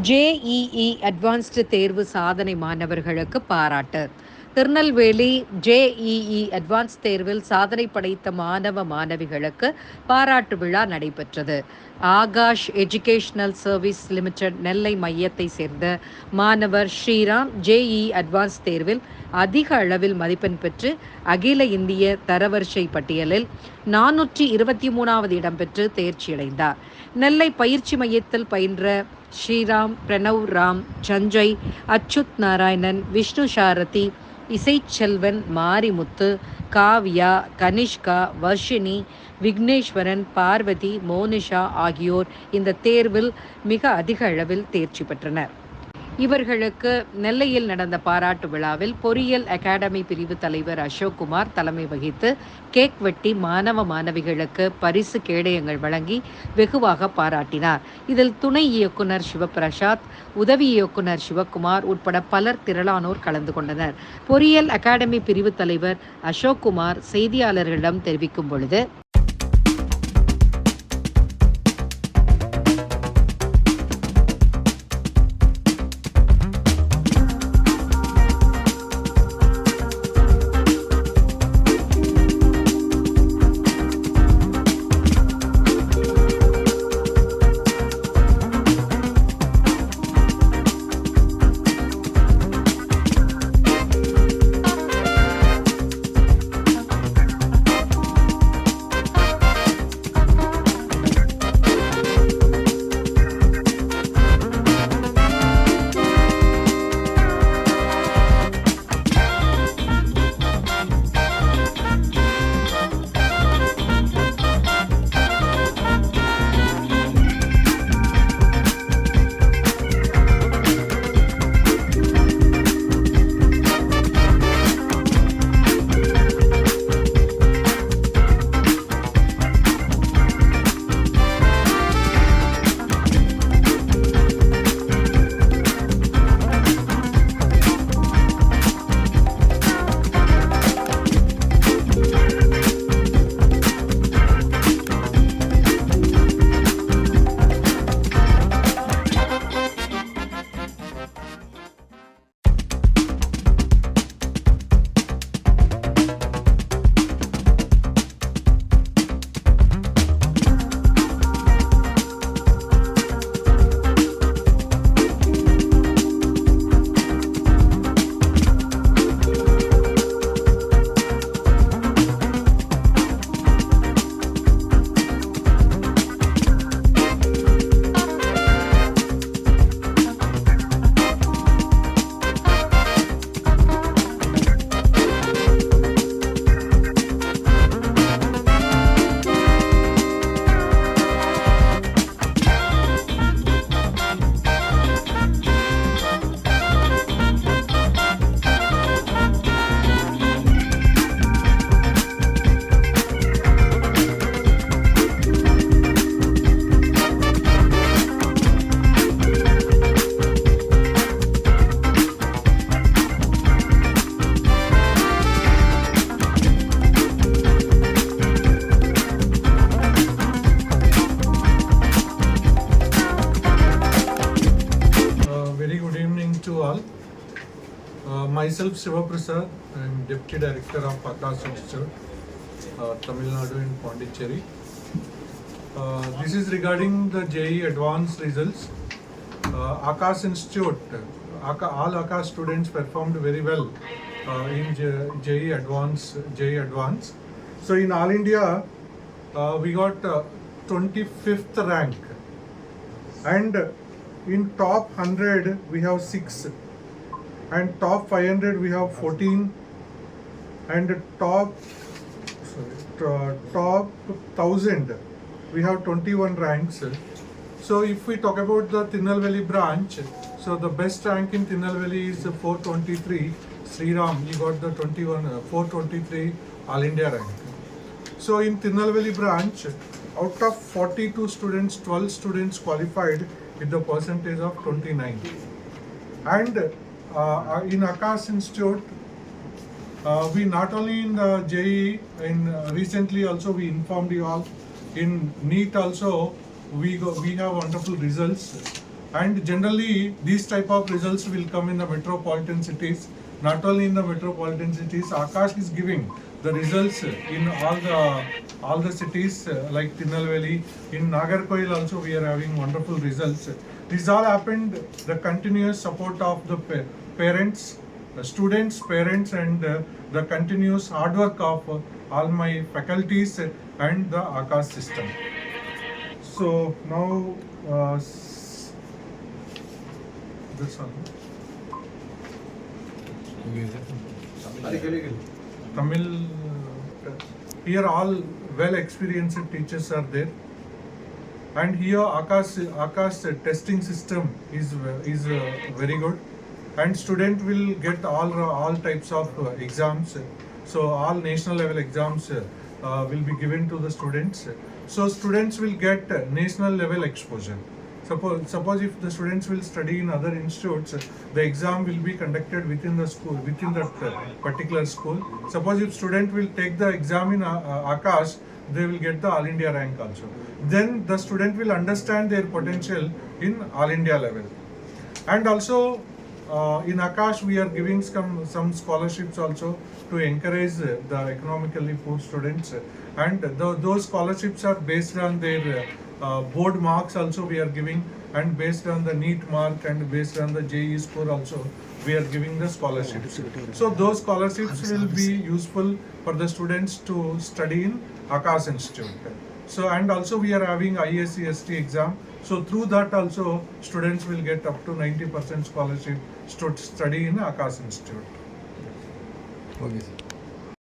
JEE advanced தேர்வு சாதனை மாணவர்களுக்கு பாராட்டு. திருநெல்வேலி ஜேஇஇ அட்வான்ஸ் தேர்வில் சாதனை படைத்த மாணவ மாணவிகளுக்கு பாராட்டு விழா நடைபெற்றது. ஆகாஷ் எஜுகேஷனல் சர்வீஸ் லிமிடெட் நெல்லை மையத்தை சேர்ந்த மாணவர் ஸ்ரீராம் ஜேஇஇ அட்வான்ஸ் தேர்வில் அதிக அளவில் மதிப்பெண் பெற்று அகில இந்திய தரவரிசை பட்டியலில் 423வது இடம் பெற்று தேர்ச்சியடைந்தார். நெல்லை பயிற்சி மையத்தில் பயின்ற ஸ்ரீராம், பிரணவ் ராம், சஞ்சய், அச்சுத் நாராயணன், விஷ்ணு சாரதி, இசைச்செல்வன், மாரிமுத்து, காவ்யா, கனிஷ்கா, வர்ஷினி, விக்னேஸ்வரன், பார்வதி, மோனிஷா ஆகியோர் இந்த தேர்வில் மிக அதிக அளவில் தேர்ச்சி பெற்றனர். இவர்களுக்கு நெல்லையில் நடந்த பாராட்டு விழாவில் பொறியியல் அகாடமி பிரிவு தலைவர் அசோக்குமார் தலைமை வகித்து கேக் வெட்டி மாணவ மாணவிகளுக்கு பரிசு கேடயங்கள் வழங்கி வெகுவாக பாராட்டினார். இதில் துணை இயக்குனர் சிவபிரசாத், உதவி இயக்குனர் சிவக்குமார் உட்பட பலர் திரளானோர் கலந்து கொண்டனர். பொறியியல் அகாடமி பிரிவு தலைவர் அசோக்குமார் செய்தியாளர்களிடம் தெரிவிக்கும் பொழுது, Myself Shiva Prasad, I am Deputy Director of Akash Institute, Tamil Nadu in Pondicherry. This is regarding the JEE Advanced results. Akash Institute, all Akash students performed very well in JEE Advanced. So in All India, we got 25th rank, and in top 100 we have 6. And top 500 we have 14, and top 1000 we have 21 ranks. So if we talk about the Tirunelveli branch, so the best rank in Tirunelveli is 423. Sriram, he got the 423 All India rank. So in Tirunelveli branch, out of 42 students, 12 students qualified with the percentage of 29. And in Akash Institute, we not only in the JEE, recently also we informed you all, in NEET also we have wonderful results, And generally these type of results will come in the metropolitan cities. Not only in the metropolitan cities, Akash is giving the results in all the cities like Tirunelveli. In Nagarkoil also we are having wonderful results. These all happened the continuous support of the parents, students, parents, and the continuous hard work of all my faculties and the Akash system. So now that's all. Tamil, here all well experienced teachers are there, and here Akash testing system is very good, and student will get all types of exams. So all national level exams will be given to the students. So students will get national level exposure. Suppose if the students will study in other institutes, the exam will be conducted within the school, within that particular school. Suppose if student will take the exam in Akash, they will get the All India rank also. Then the student will understand their potential in All India level. And also in Akash we are giving some scholarships also to encourage the economically poor students. And those scholarships are based on their board marks also we are giving, and based on the NEET mark and based on the JEE score also we are giving the scholarships. So those scholarships will be useful for the students to study in Akash Institute. So and also we are having ISC ST exam. So through that also students will get up to 90% scholarship to study in Akash Institute. Okay, sir.